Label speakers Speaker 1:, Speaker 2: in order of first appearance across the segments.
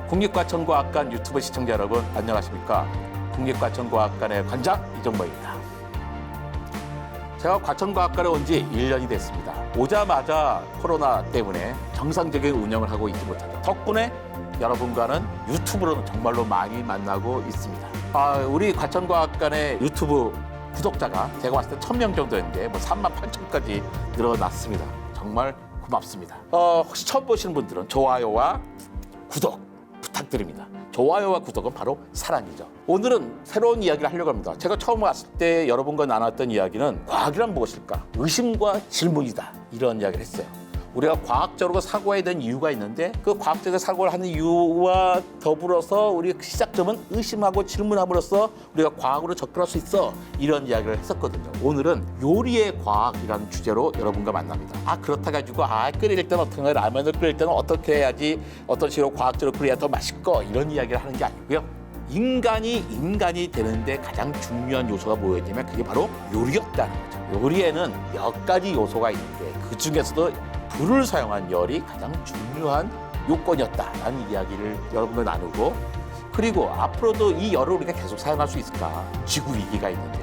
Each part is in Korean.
Speaker 1: 국립과천과학관 유튜브 시청자 여러분 안녕하십니까? 국립과천과학관의 관장 이정모입니다. 제가 과천과학관에 온 지 1년이 됐습니다. 오자마자 코로나 때문에 정상적인 운영을 하고 있지 못하다. 덕분에 여러분과는 유튜브로는 정말로 많이 만나고 있습니다. 우리 과천과학관의 유튜브 구독자가 제가 봤을 때 1000명 정도였는데 38,000까지 늘어났습니다. 정말 고맙습니다. 혹시 처음 보시는 분들은 좋아요와 구독 부탁드립니다. 좋아요와 구독은 바로 사랑이죠. 오늘은 새로운 이야기를 하려고 합니다. 제가 처음 왔을 때 여러분과 나눴던 이야기는 과학이란 무엇일까? 의심과 질문이다. 이런 이야기를 했어요. 우리가 과학적으로 사고해야 되는 이유가 있는데 그 과학적인 사고를 하는 이유와 더불어서 우리 시작점은 의심하고 질문함으로써 우리가 과학으로 접근할 수 있어. 이런 이야기를 했었거든요. 오늘은 요리의 과학이라는 주제로 여러분과 만납니다. 그렇다 가지고 끓일 때는 어떻게 라면을 끓일 때는 어떻게 해야지 어떤 식으로 과학적으로 끓여야 더 맛있고 이런 이야기를 하는 게 아니고요. 인간이 되는데 가장 중요한 요소가 뭐였냐면 그게 바로 요리였다는 거죠. 요리에는 몇 가지 요소가 있는데 그 중에서도 불을 사용한 열이 가장 중요한 요건이었다라는 이야기를 여러분과 나누고, 그리고 앞으로도 이 열을 우리가 계속 사용할 수 있을까? 지구 위기가 있는데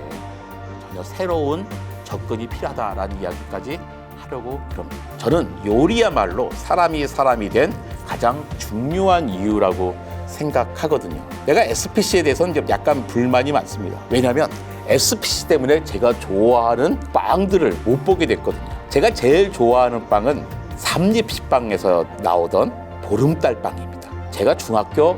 Speaker 1: 전혀 새로운 접근이 필요하다라는 이야기까지 하려고 그럽니다. 저는 요리야말로 사람이 된 가장 중요한 이유라고 생각하거든요. 내가 SPC에 대해서는 약간 불만이 많습니다. 왜냐하면 SPC 때문에 제가 좋아하는 빵들을 못 보게 됐거든요. 제가 제일 좋아하는 빵은 삼립식빵에서 나오던 보름달빵입니다. 제가 중학교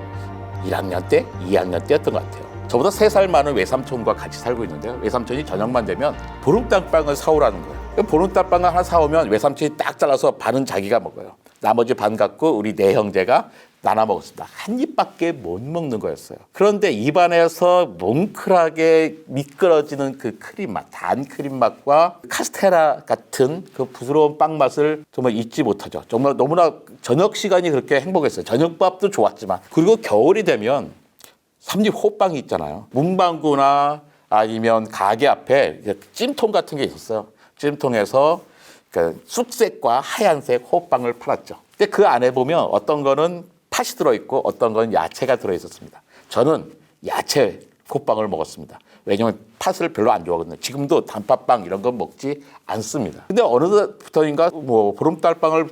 Speaker 1: 1학년 때, 2학년 때였던 것 같아요. 저보다 3살 많은 외삼촌과 같이 살고 있는데요. 외삼촌이 저녁만 되면 보름달빵을 사오라는 거예요. 보름달빵을 하나 사오면 외삼촌이 딱 잘라서 반은 자기가 먹어요. 나머지 반 갖고 우리 네 형제가 나눠 먹었습니다. 한 입밖에 못 먹는 거였어요. 그런데 입안에서 뭉클하게 미끄러지는 그 크림 맛, 단 크림 맛과 카스테라 같은 그 부드러운 빵 맛을 정말 잊지 못하죠. 정말 너무나 저녁 시간이 그렇게 행복했어요. 저녁밥도 좋았지만. 그리고 겨울이 되면 삼립 호빵이 있잖아요. 문방구나 아니면 가게 앞에 찜통 같은 게 있었어요. 찜통에서 쑥색과 하얀색 호빵을 팔았죠. 근데 그 안에 보면 어떤 거는 팥이 들어있고 어떤 건 야채가 들어있었습니다. 저는 야채 호빵을 먹었습니다. 왜냐하면 팥을 별로 안 좋아하거든요. 지금도 단팥빵 이런 건 먹지 않습니다. 근데 어느부터인가 보름달빵을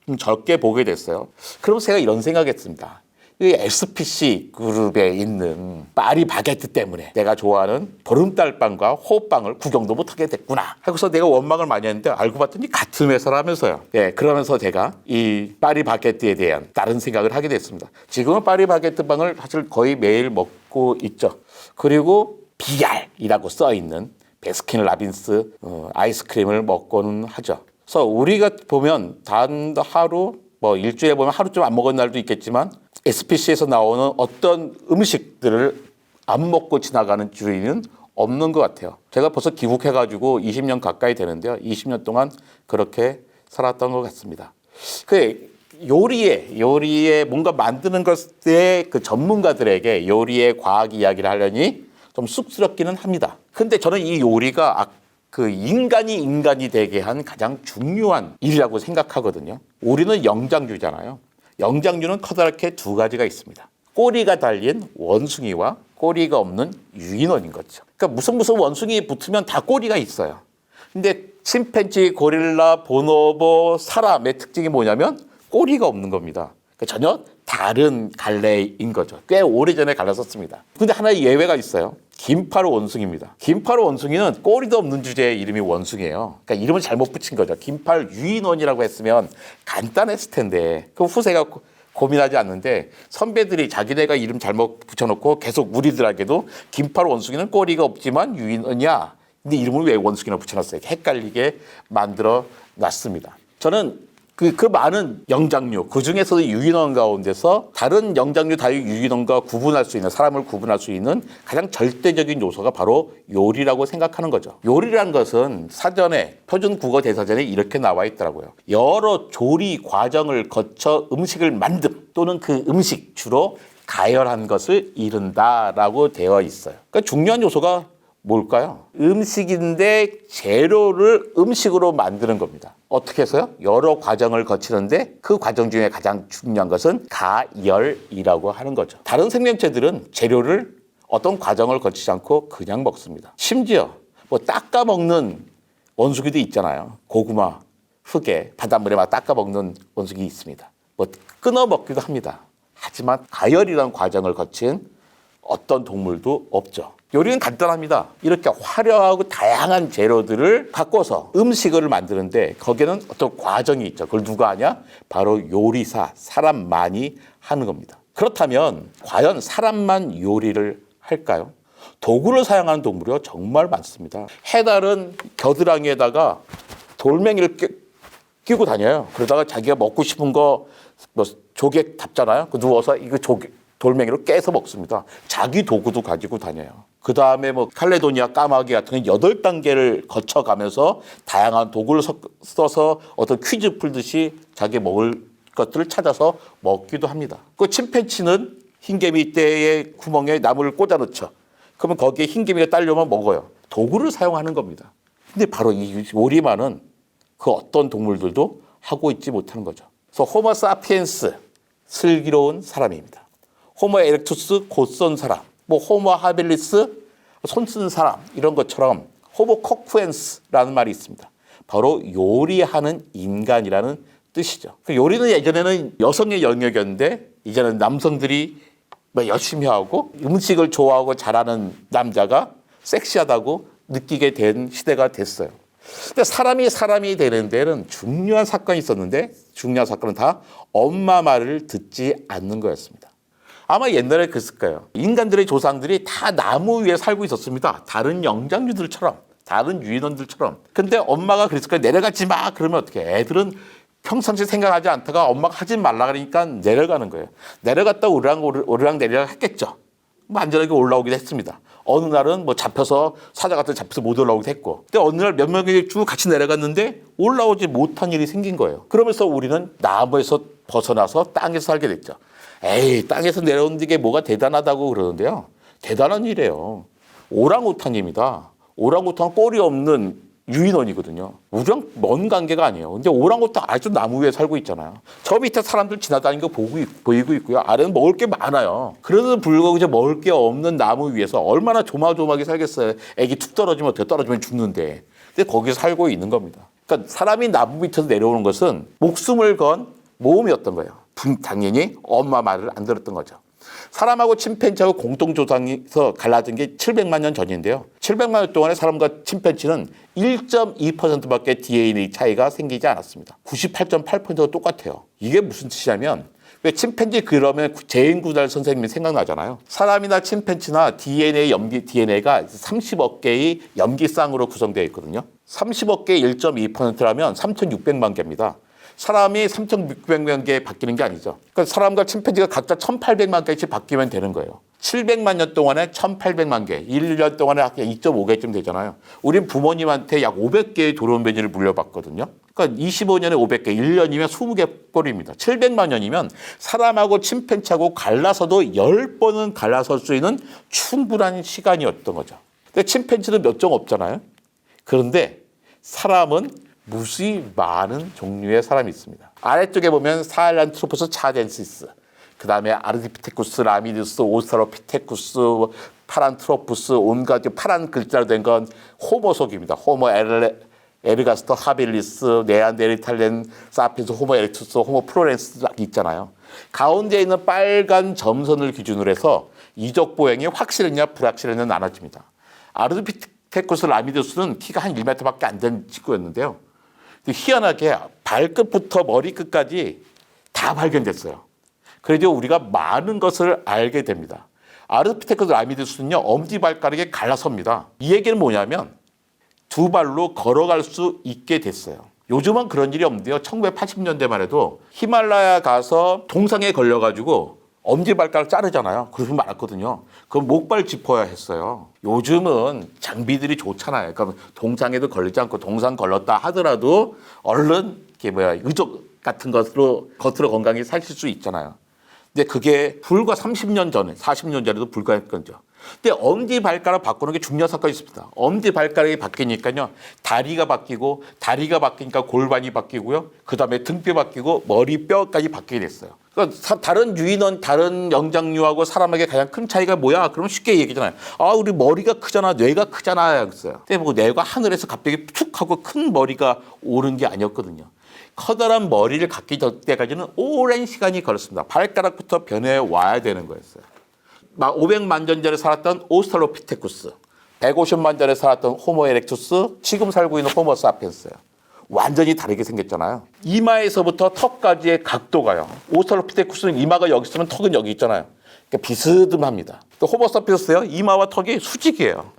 Speaker 1: 좀 적게 보게 됐어요. 그러면서 제가 이런 생각했습니다. 이 SPC 그룹에 있는 파리바게뜨 때문에 내가 좋아하는 보름달빵과 호빵을 구경도 못하게 됐구나 하고서 내가 원망을 많이 했는데 알고 봤더니 같은 회사라면서요. 그러면서 제가 이 파리바게뜨에 대한 다른 생각을 하게 됐습니다. 지금은 파리바게뜨 빵을 사실 거의 매일 먹고 있죠. 그리고 BR이라고 써있는 베스킨라빈스 아이스크림을 먹고는 하죠. 그래서 우리가 보면 단 하루 일주일에 보면 하루쯤 안 먹은 날도 있겠지만 SPC에서 나오는 어떤 음식들을 안 먹고 지나가는 주의는 없는 것 같아요. 제가 벌써 귀국해가지고 20년 가까이 되는데요. 20년 동안 그렇게 살았던 것 같습니다. 요리에 뭔가 만드는 것에 그 전문가들에게 요리의 과학 이야기를 하려니 좀 쑥스럽기는 합니다. 근데 저는 이 요리가 그 인간이 되게 한 가장 중요한 일이라고 생각하거든요. 우리는 영장류잖아요. 영장류는 커다랗게 두 가지가 있습니다. 꼬리가 달린 원숭이와 꼬리가 없는 유인원인 거죠. 그러니까 무슨 원숭이 붙으면 다 꼬리가 있어요. 근데 침팬지, 고릴라, 보노보, 사람의 특징이 뭐냐면 꼬리가 없는 겁니다. 그러니까 전혀 다른 갈래인 거죠. 꽤 오래전에 갈랐었습니다. 근데 하나의 예외가 있어요. 긴파로 원숭이입니다. 긴파로 원숭이는 꼬리도 없는 주제의 이름이 원숭이에요. 그러니까 이름을 잘못 붙인 거죠. 긴팔 유인원이라고 했으면 간단했을 텐데 그 후세가 고민하지 않는데 선배들이 자기네가 이름 잘못 붙여놓고 계속 우리들에게도 긴팔 원숭이는 꼬리가 없지만 유인원이야. 근데 이름을 왜 원숭이라고 붙여놨어요? 헷갈리게 만들어 놨습니다. 저는 그 많은 영장류, 그 중에서도 유인원 가운데서 다른 영장류 다유 유인원과 구분할 수 있는, 사람을 구분할 수 있는 가장 절대적인 요소가 바로 요리라고 생각하는 거죠. 요리라는 것은 사전에, 표준 국어 대사전에 이렇게 나와 있더라고요. 여러 조리 과정을 거쳐 음식을 만듦 또는 그 음식, 주로 가열한 것을 이른다라고 되어 있어요. 그러니까 중요한 요소가 뭘까요? 음식인데 재료를 음식으로 만드는 겁니다. 어떻게 해서요? 여러 과정을 거치는데 그 과정 중에 가장 중요한 것은 가열이라고 하는 거죠. 다른 생명체들은 재료를 어떤 과정을 거치지 않고 그냥 먹습니다. 심지어 뭐 닦아 먹는 원숭이도 있잖아요. 고구마, 흙에 바닷물에 막 닦아 먹는 원숭이 있습니다. 뭐 끊어 먹기도 합니다. 하지만 가열이라는 과정을 거친 어떤 동물도 없죠. 요리는 간단합니다. 이렇게 화려하고 다양한 재료들을 바꿔서 음식을 만드는데 거기에는 어떤 과정이 있죠. 그걸 누가 하냐? 바로 요리사, 사람만이 하는 겁니다. 그렇다면 과연 사람만 요리를 할까요? 도구를 사용하는 동물이요 정말 많습니다. 해달은 겨드랑이에다가 돌멩이를 끼고 다녀요. 그러다가 자기가 먹고 싶은 거 뭐 조개 잡잖아요. 그 누워서 이거 돌멩이로 깨서 먹습니다. 자기 도구도 가지고 다녀요. 그 다음에 뭐 칼레도니아 까마귀 같은 건 8단계를 거쳐가면서 다양한 도구를 써서 어떤 퀴즈 풀듯이 자기 먹을 것들을 찾아서 먹기도 합니다. 그 침팬지는 흰개미 떼의 구멍에 나무를 꽂아 넣죠. 그러면 거기에 흰개미가 딸려면 먹어요. 도구를 사용하는 겁니다. 근데 바로 이 요리만은 그 어떤 동물들도 하고 있지 못하는 거죠. 그래서 호모 사피엔스, 슬기로운 사람입니다. 호모 에렉투스, 곧쏜 사람, 뭐 호모 하빌리스, 손 쓴 사람 이런 것처럼 호모 코쿠엔스라는 말이 있습니다. 바로 요리하는 인간이라는 뜻이죠. 요리는 예전에는 여성의 영역이었는데 이제는 남성들이 열심히 하고 음식을 좋아하고 잘하는 남자가 섹시하다고 느끼게 된 시대가 됐어요. 근데 사람이 되는 데는 중요한 사건이 있었는데 중요한 사건은 다 엄마 말을 듣지 않는 거였습니다. 아마 옛날에 그랬을 거예요. 인간들의 조상들이 다 나무 위에 살고 있었습니다. 다른 영장류들처럼, 다른 유인원들처럼. 근데 엄마가 그랬을 거예요. 내려가지 마. 그러면 어떻게 해? 애들은 평상시 생각하지 않다가 엄마가 하지 말라 그러니까 내려가는 거예요. 내려갔다 오르락 내리락 했겠죠. 안전하게 올라오기도 했습니다. 어느 날은 뭐 잡혀서 사자 같은 잡혀서 못 올라오기도 했고. 근데 어느 날 몇 명이 쭉 같이 내려갔는데 올라오지 못한 일이 생긴 거예요. 그러면서 우리는 나무에서 벗어나서 땅에서 살게 됐죠. 에이, 땅에서 내려오는 게 뭐가 대단하다고 그러는데요. 대단한 일이에요. 오랑우탄입니다. 오랑우탄 꼬리 없는 유인원이거든요. 우리랑 먼 관계가 아니에요. 근데 오랑우탄 아주 나무 위에 살고 있잖아요. 저 밑에 사람들 지나다니는 거 보이고 있고요. 아래는 먹을 게 많아요. 그래도 불구하고 이제 먹을 게 없는 나무 위에서 얼마나 조마조마하게 살겠어요. 애기 툭 떨어지면 어떻게 떨어지면 죽는데. 근데 거기서 살고 있는 겁니다. 그러니까 사람이 나무 밑에서 내려오는 것은 목숨을 건 모험이었던 거예요. 당연히 엄마 말을 안 들었던 거죠. 사람하고 침팬지하고 공동조상에서 갈라진 게 700만 년 전인데요. 700만 년 동안에 사람과 침팬지는 1.2%밖에 DNA 차이가 생기지 않았습니다. 98.8%가 똑같아요. 이게 무슨 뜻이냐면 왜 침팬지 그러면 제인구달 선생님이 생각나잖아요. 사람이나 침팬지나 DNA가 30억 개의 염기쌍으로 구성되어 있거든요. 30억 개의 1.2%라면 3,600만 개입니다. 사람이 3,600만 개 바뀌는 게 아니죠. 그러니까 사람과 침팬지가 각자 1,800만 개씩 바뀌면 되는 거예요. 700만 년 동안에 1,800만 개, 1년 동안에 2.5개쯤 되잖아요. 우린 부모님한테 약 500개의 돌연변이를 물려봤거든요. 그러니까 25년에 500개, 1년이면 20개 꼴입니다. 700만 년이면 사람하고 침팬지하고 갈라서도 10번은 갈라설 수 있는 충분한 시간이었던 거죠. 근데 침팬지는 몇 종 없잖아요. 그런데 사람은 무수히 많은 종류의 사람이 있습니다. 아래쪽에 보면 사헬란트로포스 차덴시스, 그 다음에 아르디피테쿠스, 라미두스, 오스트랄로피테쿠스, 파란트로푸스, 온갖 파란 글자로 된 건 호모속입니다. 호모 에르가스터 하빌리스, 네안데르탈렌, 사피엔스, 호모 에렉투스, 호모 플로렌스 딱 있잖아요. 가운데 있는 빨간 점선을 기준으로 해서 이적 보행이 확실했냐 불확실했냐 나눠집니다. 아르디피테쿠스, 라미두스는 키가 한 1m밖에 안 된 친구였는데요. 희한하게 발끝부터 머리끝까지 다 발견됐어요. 그래도 우리가 많은 것을 알게 됩니다. 아르피테쿠스 라미두스는요, 엄지발가락에 갈라섭니다. 이 얘기는 뭐냐면 두 발로 걸어갈 수 있게 됐어요. 요즘은 그런 일이 없는데요. 1980년대만 해도 히말라야 가서 동상에 걸려가지고 엄지발가락 자르잖아요. 그런 분 많았거든요. 그럼 목발 짚어야 했어요. 요즘은 장비들이 좋잖아요. 그러니까 동상에도 걸리지 않고 동상 걸렸다 하더라도 얼른 의족 같은 것으로 겉으로 건강히 사실 수 있잖아요. 근데 그게 불과 30년 전에, 40년 전에도 불가했던 거죠. 근데 엄지발가락 바꾸는 게 중요한 사건이 있습니다. 엄지발가락이 바뀌니까요. 다리가 바뀌니까 골반이 바뀌고요. 그다음에 등뼈 바뀌고 머리뼈까지 바뀌게 됐어요. 그러니까 다른 유인원, 다른 영장류하고 사람에게 가장 큰 차이가 뭐야? 그러면 쉽게 얘기하잖아요. 아, 우리 머리가 크잖아, 뇌가 크잖아. 그랬어요. 근데 뭐 뇌가 하늘에서 갑자기 툭 하고 큰 머리가 오른 게 아니었거든요. 커다란 머리를 갖기 때까지는 오랜 시간이 걸렸습니다. 발가락부터 변해 와야 되는 거였어요. 막 500만 년 전에 살았던 오스트랄로피테쿠스, 150만 전에 살았던 호모 에렉투스, 지금 살고 있는 호모 사피엔스예요. 완전히 다르게 생겼잖아요. 이마에서부터 턱까지의 각도가요. 오스트랄로피테쿠스는 이마가 여기 있으면 턱은 여기 있잖아요. 그러니까 비스듬합니다. 또 호모 사피엔스요. 이마와 턱이 수직이에요.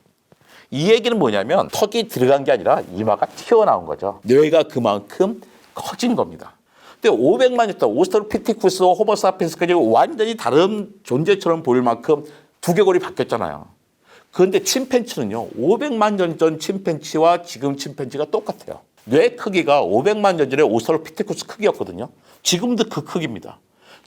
Speaker 1: 이 얘기는 뭐냐면 턱이 들어간 게 아니라 이마가 튀어나온 거죠. 뇌가 그만큼 커진 겁니다. 근데 500만 년 동안 오스트랄로피테쿠스와 호모 사피엔스까지 완전히 다른 존재처럼 보일 만큼 두개골이 바뀌었잖아요. 그런데 침팬지는요. 500만 년 전 침팬지와 지금 침팬지가 똑같아요. 뇌 크기가 500만 년 전에 오스트랄로피테쿠스 크기였거든요. 지금도 그 크기입니다.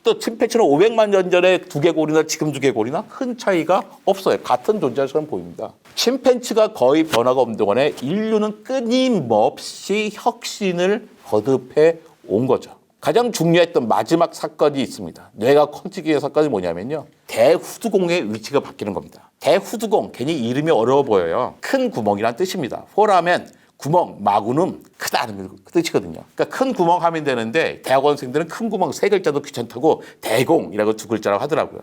Speaker 1: 또 침팬지는 500만 년 전에 두개골이나 지금 두개골이나 큰 차이가 없어요. 같은 존재처럼 보입니다. 침팬지가 거의 변화가 없는 동안에 인류는 끊임없이 혁신을 거듭해 온 거죠. 가장 중요했던 마지막 사건이 있습니다. 뇌가 커지기 위한 사건이 뭐냐면요. 대후두공의 위치가 바뀌는 겁니다. 대후두공, 괜히 이름이 어려워 보여요. 큰 구멍이란 뜻입니다. 포라멘, 구멍, 마구는 크다는 뜻이거든요. 그러니까 큰 구멍 하면 되는데 대학원생들은 큰 구멍 세 글자도 귀찮다고 대공이라고 두 글자라고 하더라고요.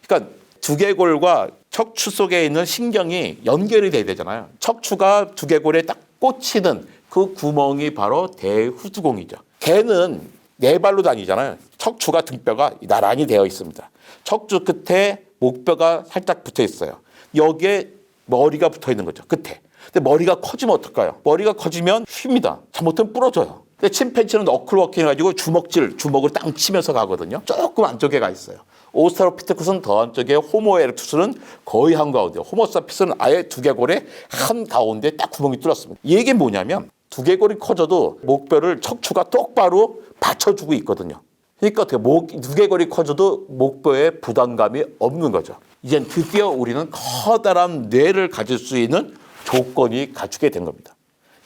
Speaker 1: 그러니까 두개골과 척추 속에 있는 신경이 연결이 돼야 되잖아요. 척추가 두개골에 딱 꽂히는 그 구멍이 바로 대후두공이죠. 개는 네 발로 다니잖아요. 척추가 등뼈가 나란히 되어 있습니다. 척추 끝에 목뼈가 살짝 붙어 있어요. 여기에 머리가 붙어 있는 거죠. 끝에. 근데 머리가 커지면 어떨까요? 머리가 커지면 휩니다. 잘못하면 부러져요. 근데 침팬지는 너클워킹 해가지고 주먹을 땅 치면서 가거든요. 조금 안쪽에 가 있어요. 오스트랄로피테쿠스는 더 안쪽에, 호모 에렉투스는 거의 한가운데, 호모 사피스는 아예 두개골에 한가운데 딱 구멍이 뚫렸습니다. 이 얘기는 뭐냐면 두개골이 커져도 목뼈를 척추가 똑바로 받쳐주고 있거든요. 그러니까 어떻게 두개골이 커져도 목뼈에 부담감이 없는 거죠. 이젠 드디어 우리는 커다란 뇌를 가질 수 있는 조건이 갖추게 된 겁니다.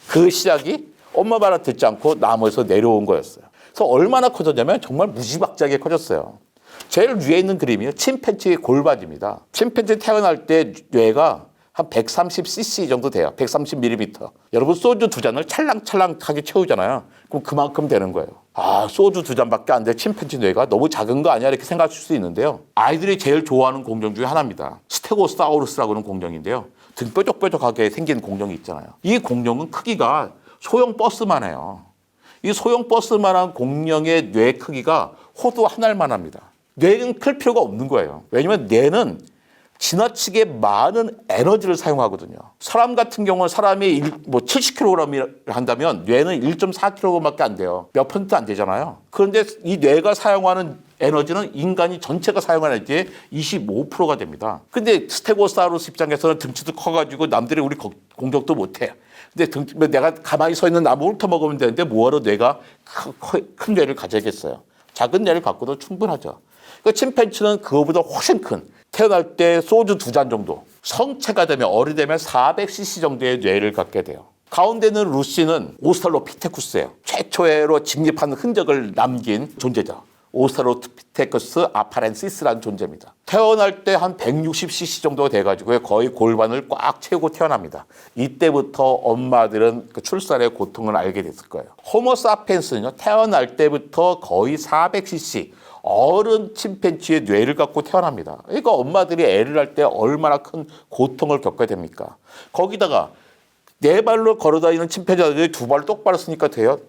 Speaker 1: 그 시작이 엄마 말 듣지 않고 나무에서 내려온 거였어요. 그래서 얼마나 커졌냐면 정말 무지막지하게 커졌어요. 제일 위에 있는 그림이 침팬지의 골반입니다. 침팬지 태어날 때 뇌가 한 130cc 정도 돼요. 130mm. 여러분 소주 두 잔을 찰랑찰랑하게 채우잖아요. 그럼 그만큼 되는 거예요. 아, 소주 두 잔밖에 안 돼. 침팬지 뇌가 너무 작은 거 아니야? 이렇게 생각하실 수 있는데요. 아이들이 제일 좋아하는 공룡 중에 하나입니다. 스테고사우루스라고 하는 공룡인데요. 등 뾰족뾰족하게 생긴 공룡이 있잖아요. 이 공룡은 크기가 소형 버스만 해요. 이 소형 버스만한 공룡의 뇌 크기가 호두 한 알만 합니다. 뇌는 클 필요가 없는 거예요. 왜냐하면 뇌는 지나치게 많은 에너지를 사용하거든요. 사람 같은 경우는 사람이 70kg을 한다면 뇌는 1.4kg밖에 안 돼요. 몇 퍼센트 안 되잖아요. 그런데 이 뇌가 사용하는 에너지는 인간이 전체가 사용하는 에너지의 25%가 됩니다. 근데 스테고사우루스 입장에서는 등치도 커가지고 남들이 우리 공격도 못해. 근데 내가 가만히 서 있는 나무 훑어먹으면 되는데 뭐하러 뇌가 큰 뇌를 가져야겠어요. 작은 뇌를 갖고도 충분하죠. 그 침팬지는 그거보다 훨씬 큰, 태어날 때 소주 두 잔 정도, 성체가 되면 어른이 되면 400cc 정도의 뇌를 갖게 돼요. 가운데 있는 루시는 오스트랄로피테쿠스예요. 최초로 직립한 흔적을 남긴 존재죠. 오스트랄로피테쿠스 아파렌시스라는 존재입니다. 태어날 때 한 160cc 정도 돼가지고 거의 골반을 꽉 채우고 태어납니다. 이때부터 엄마들은 그 출산의 고통을 알게 됐을 거예요. 호모 사피엔스는요, 태어날 때부터 거의 400cc, 어른 침팬지의 뇌를 갖고 태어납니다. 그러니까 엄마들이 애를 낳을 때 얼마나 큰 고통을 겪어야 됩니까? 거기다가 네 발로 걸어다니는 침팬지들이 두 발을 똑바로 쓰니까 돼요?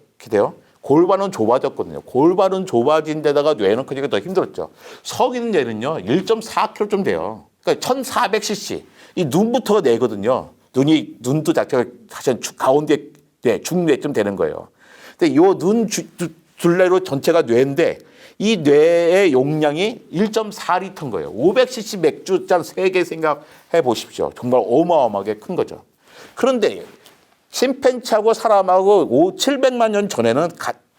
Speaker 1: 골반은 좁아졌거든요. 골반은 좁아진 데다가 뇌는 크기가 더 힘들었죠. 서 있는 뇌는요, 1.4kg 좀 돼요. 그러니까 1400cc. 이 눈부터가 뇌거든요. 눈도 자체가 사실 가운데 뇌, 중뇌쯤 되는 거예요. 근데 요 눈 둘레로 전체가 뇌인데 이 뇌의 용량이 1.4리터인 거예요. 500cc 맥주잔 3개 생각해 보십시오. 정말 어마어마하게 큰 거죠. 그런데 침팬지하고 사람하고 700만 년 전에는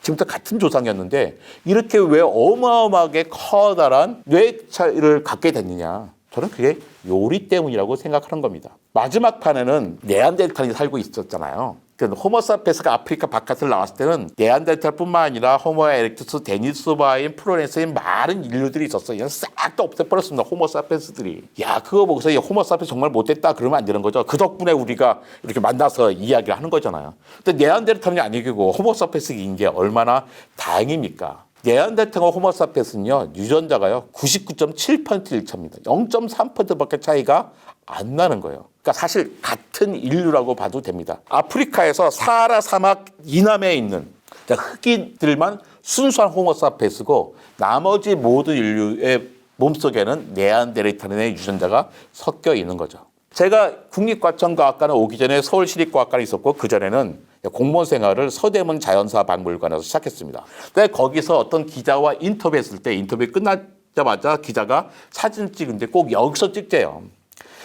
Speaker 1: 지금부터 같은 조상이었는데 이렇게 왜 어마어마하게 커다란 뇌 차이를 갖게 됐느냐. 저는 그게 요리 때문이라고 생각하는 겁니다. 마지막 판에는 네안데르탈이 살고 있었잖아요. 그 호모사피엔스가 아프리카 바깥을 나왔을 때는 네안데르탈뿐만 아니라 호모 에렉투스, 데니소바인, 프로렌스인 많은 인류들이 있었어요. 그냥 싹 다 없애버렸습니다. 호모사피엔스들이. 야, 그거 보고서 호모사피엔스 정말 못됐다 그러면 안 되는 거죠. 그 덕분에 우리가 이렇게 만나서 이야기를 하는 거잖아요. 근데 네안데르탈이 아니고 호모사피엔스인 게 얼마나 다행입니까? 네안데르탈과 호모사피엔스는요, 유전자가요 99.7% 일치합니다. 0.3%밖에 차이가 안 나는 거예요. 그러니까 사실 같은 인류라고 봐도 됩니다. 아프리카에서 사하라 사막 이남에 있는 흑인들만 순수한 호모사피엔스고 나머지 모든 인류의 몸속에는 네안데르탈인의 유전자가 섞여 있는 거죠. 제가 국립과천과학관에 오기 전에 서울시립과학관에 있었고 그전에는 공무원 생활을 서대문 자연사박물관에서 시작했습니다. 근데 거기서 어떤 기자와 인터뷰했을 때 인터뷰 끝나자마자 기자가 사진 찍은데 꼭 여기서 찍재요.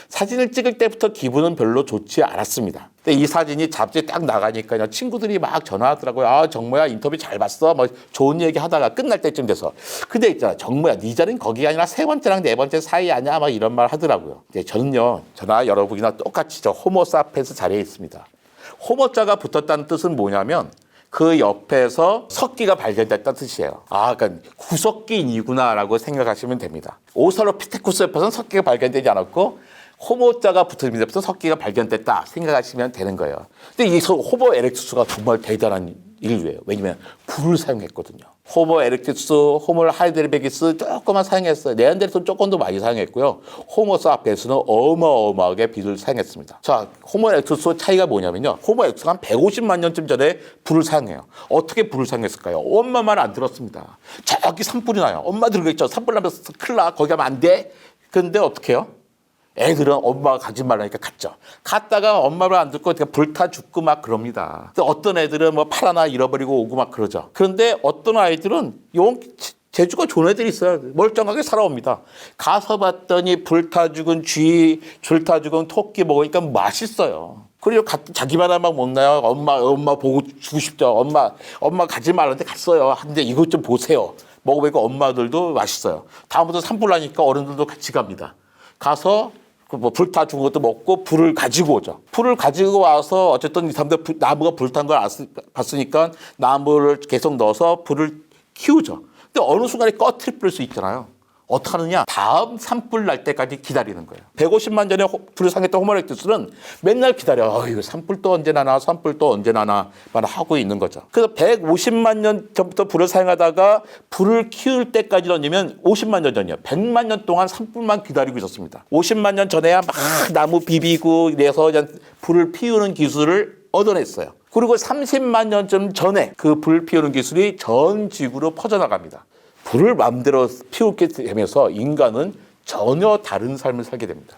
Speaker 1: 사진을 찍을 때부터 기분은 별로 좋지 않았습니다. 근데 이 사진이 잡지에 딱 나가니까 친구들이 막 전화하더라고요. 아, 정모야 인터뷰 잘 봤어. 뭐 좋은 얘기 하다가 끝날 때쯤 돼서. 근데 있잖아, 정모야 네 자리는 거기가 아니라 세 번째랑 네 번째 사이 아니야? 막 이런 말 하더라고요. 근데 저는요, 저나 여러분이나 똑같이 저 호모사피엔스 자리에 있습니다. 호모자가 붙었다는 뜻은 뭐냐면 그 옆에서 석기가 발견됐다는 뜻이에요. 아, 그러니까 구석기인이구나라고 생각하시면 됩니다. 오스트랄로피테쿠스 옆에서는 석기가 발견되지 않았고 호모자가 붙으면서 석기가 발견됐다 생각하시면 되는 거예요. 근데 이 호모 에렉투스가 정말 대단한 인류예요. 왜냐면 불을 사용했거든요. 호모 에렉투스, 호모 하이델베기스 조금만 사용했어요. 네안데르탈 조금 더 많이 사용했고요. 호모 사피엔스는 어마어마하게 빛을 사용했습니다. 자, 호모 에렉투스 차이가 뭐냐면요. 호모 에렉투스가 한 150만 년쯤 전에 불을 사용해요. 어떻게 불을 사용했을까요? 엄마 말 안 들었습니다. 저기 산불이 나요. 엄마 들어있죠. 산불 나면 큰일 나. 거기 가면 안 돼. 근데 어떻게 해요? 애들은 엄마가 가지 말라니까 갔죠. 갔다가 엄마를 안 듣고 불타 죽고 막 그럽니다. 어떤 애들은 뭐 팔 하나 잃어버리고 오고 막 그러죠. 그런데 어떤 아이들은 재주가 좋은 애들이 있어요. 멀쩡하게 살아옵니다. 가서 봤더니 불타 죽은 쥐, 불타 죽은 토끼 먹으니까 맛있어요. 그리고 자기만 막 먹나요? 엄마 보고 주고 싶죠. 엄마 가지 말라는데 갔어요. 근데 이것 좀 보세요. 먹어보니까 엄마들도 맛있어요. 다음부터 산불 나니까 어른들도 같이 갑니다. 가서 뭐 불타 죽은 것도 먹고 불을 가지고 오죠. 불을 가지고 와서 어쨌든 이 사람들 나무가 불탄 걸 봤으니까 나무를 계속 넣어서 불을 키우죠. 근데 어느 순간에 꺼트려 버릴 수 있잖아요. 어떻게 하느냐? 다음 산불 날 때까지 기다리는 거예요. 150만 전에 불을 상했던 호모 에렉투스는 맨날 기다려요. 이거 산불 또 언제 나나, 산불 또 언제 나나만 하고 있는 거죠. 그래서 150만 년 전부터 불을 사용하다가 불을 키울 때까지는 50만 년 전이요. 100만 년 동안 산불만 기다리고 있었습니다. 50만 년 전에야 막 나무 비비고 이래서 불을 피우는 기술을 얻어냈어요. 그리고 30만 년쯤 전에 그 불 피우는 기술이 전 지구로 퍼져나갑니다. 불을 마음대로 피우게 되면서 인간은 전혀 다른 삶을 살게 됩니다.